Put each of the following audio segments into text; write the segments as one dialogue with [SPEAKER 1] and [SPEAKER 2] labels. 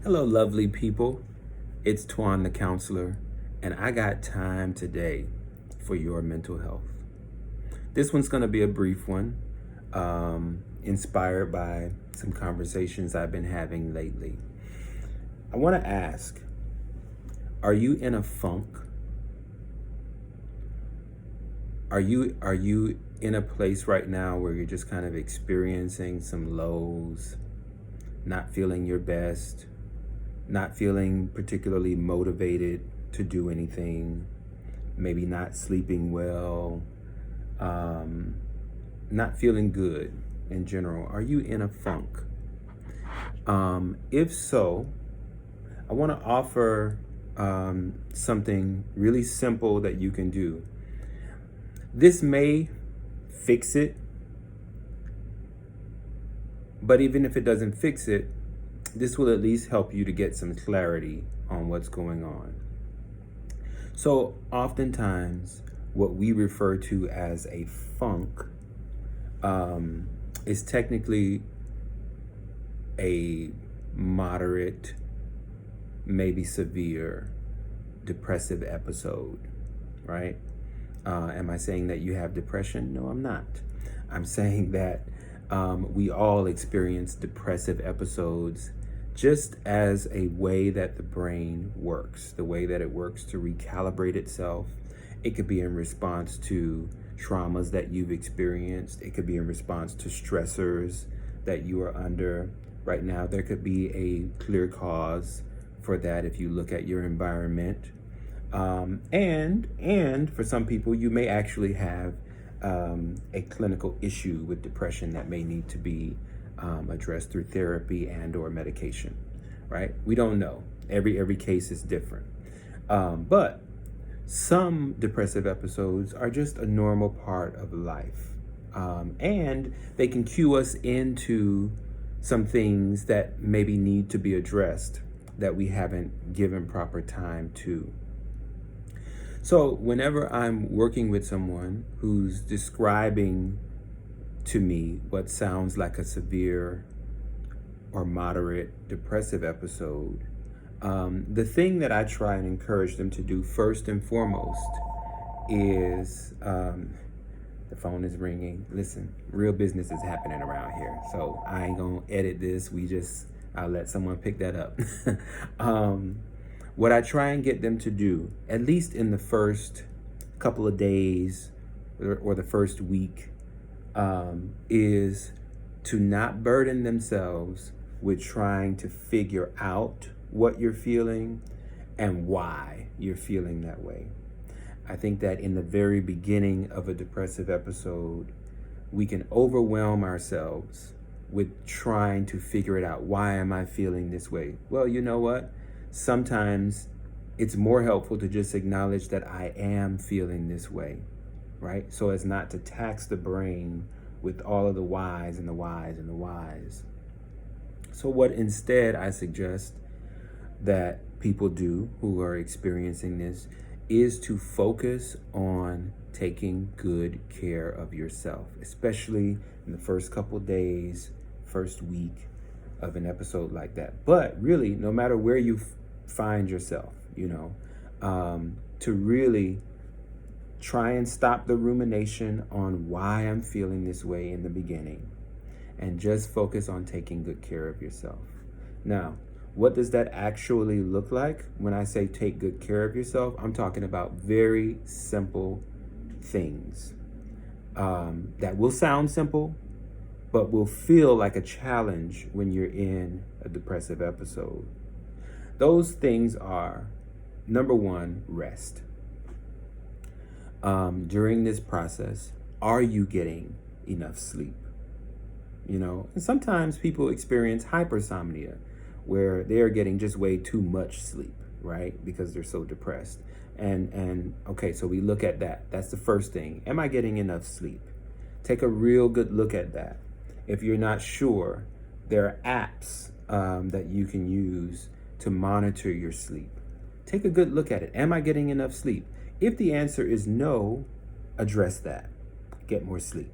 [SPEAKER 1] Hello, lovely people. It's Twan the counselor, and I got time today for your mental health. This one's going to be a brief one, inspired by some conversations I've been having lately. I want to ask, are you in a funk? Are you in a place right now where you're just kind of experiencing some lows, not feeling your best, not feeling particularly motivated to do anything, maybe not sleeping well, not feeling good in general? Are you in a funk? If so, I want to offer something really simple that you can do. This may fix it, but even if it doesn't fix it, this will at least help you to get some clarity on what's going on. So oftentimes, what we refer to as a funk is technically a moderate, maybe severe depressive episode, right? Am I saying that you have depression? No, I'm not. I'm saying that we all experience depressive episodes just as a way that the brain works, the way that it works to recalibrate itself. It could be in response to traumas that you've experienced. It could be in response to stressors that you are under right now. There could be a clear cause for that if you look at your environment. And for some people, you may actually have a clinical issue with depression that may need to be addressed through therapy and or medication, right? We don't know. Every case is different. But some depressive episodes are just a normal part of life. And they can cue us into some things that maybe need to be addressed that we haven't given proper time to. So whenever I'm working with someone who's describing to me what sounds like a severe or moderate depressive episode, the thing that I try and encourage them to do first and foremost is, the phone is ringing. Listen, real business is happening around here. So I ain't gonna edit this. I'll let someone pick that up. What I try and get them to do, at least in the first couple of days or the first week, is to not burden themselves with trying to figure out what you're feeling and why you're feeling that way. I think that in the very beginning of a depressive episode, we can overwhelm ourselves with trying to figure it out. Why am I feeling this way? Well, you know what? Sometimes it's more helpful to just acknowledge that I am feeling this way, right? So as not to tax the brain with all of the whys and the whys and the whys. So what instead I suggest that people do who are experiencing this is to focus on taking good care of yourself, especially in the first couple days, first week of an episode like that. But really, no matter where you find yourself, to really try and stop the rumination on why I'm feeling this way in the beginning and just focus on taking good care of yourself. Now, what does that actually look like? When I say take good care of yourself, I'm talking about very simple things that will sound simple, but will feel like a challenge when you're in a depressive episode. Those things are, number one, rest. During this process, are you getting enough sleep? And sometimes people experience hypersomnia, where they are getting just way too much sleep, right? Because they're so depressed. And okay, so we look at that. That's the first thing. Am I getting enough sleep? Take a real good look at that. If you're not sure, there are apps that you can use to monitor your sleep. Take a good look at it. Am I getting enough sleep? If the answer is no, address that. Get more sleep.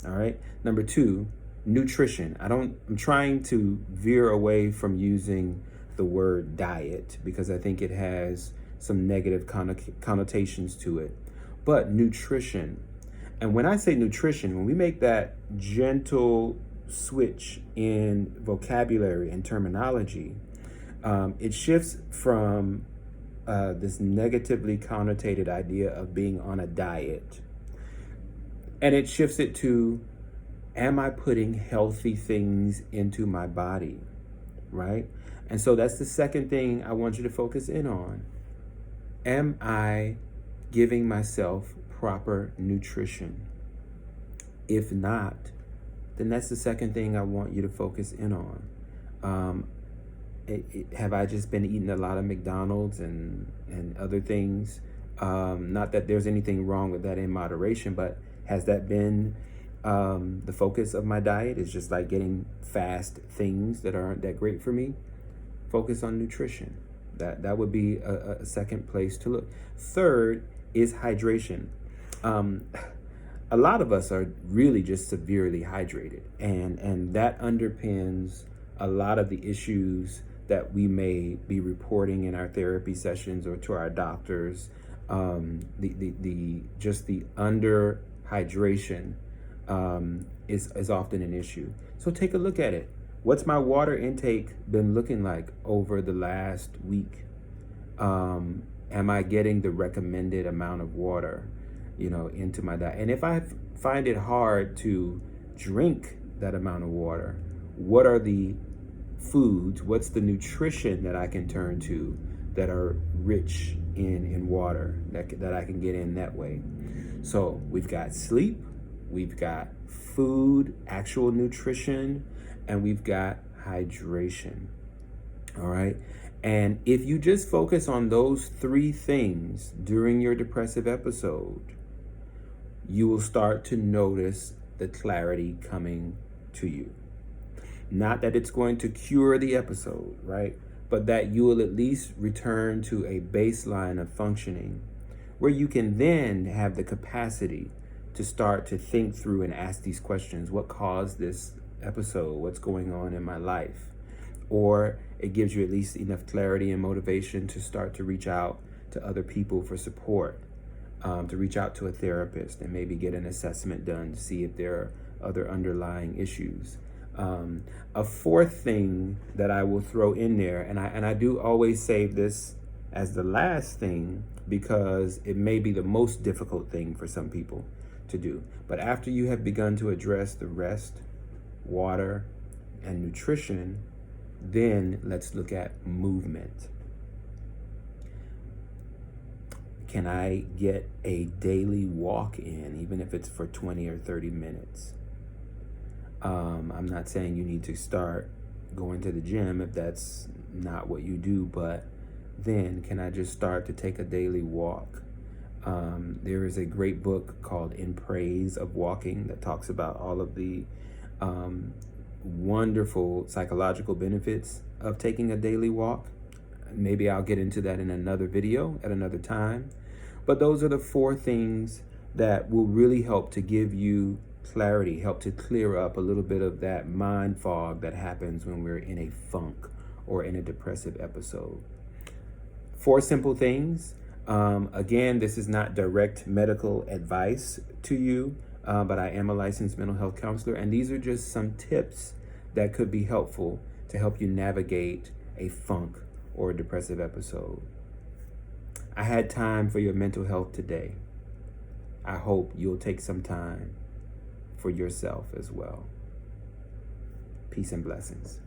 [SPEAKER 1] All right. Number two, nutrition. I'm trying to veer away from using the word diet because I think it has some negative connotations to it, but nutrition. And when I say nutrition, when we make that gentle switch in vocabulary and terminology, it shifts from this negatively connotated idea of being on a diet, and it shifts it to, am I putting healthy things into my body, right? And so that's the second thing I want you to focus in on. Am I giving myself proper nutrition? If not, then that's the second thing I want you to focus in on. Have I just been eating a lot of McDonald's and other things? Not that there's anything wrong with that in moderation, but has that been the focus of my diet? Is just like getting fast things that aren't that great for me? Focus on nutrition. That would be a second place to look. Third is hydration. A lot of us are really just severely hydrated, and that underpins a lot of the issues that we may be reporting in our therapy sessions or to our doctors. The under hydration is often an issue. So take a look at it. What's my water intake been looking like over the last week? Am I getting the recommended amount of water, into my diet? And if I find it hard to drink that amount of water, what are the foods, what's the nutrition that I can turn to that are rich in water that I can get in that way? So we've got sleep, we've got food, actual nutrition, and we've got hydration. All right. And if you just focus on those three things during your depressive episode, you will start to notice the clarity coming to you. Not that it's going to cure the episode, right? But that you will at least return to a baseline of functioning where you can then have the capacity to start to think through and ask these questions. What caused this episode? What's going on in my life? Or it gives you at least enough clarity and motivation to start to reach out to other people for support, to reach out to a therapist and maybe get an assessment done to see if there are other underlying issues. A fourth thing that I will throw in there, and I do always save this as the last thing because it may be the most difficult thing for some people to do. But after you have begun to address the rest, water, and nutrition, then let's look at movement. Can I get a daily walk in, even if it's for 20 or 30 minutes? I'm not saying you need to start going to the gym if that's not what you do, but then can I just start to take a daily walk? There is a great book called In Praise of Walking that talks about all of the wonderful psychological benefits of taking a daily walk. Maybe I'll get into that in another video at another time. But those are the four things that will really help to give you clarity, help to clear up a little bit of that mind fog that happens when we're in a funk or in a depressive episode. Four simple things. Again, this is not direct medical advice to you, but I am a licensed mental health counselor, and these are just some tips that could be helpful to help you navigate a funk or a depressive episode. I had time for your mental health today. I hope you'll take some time for yourself as well. Peace and blessings.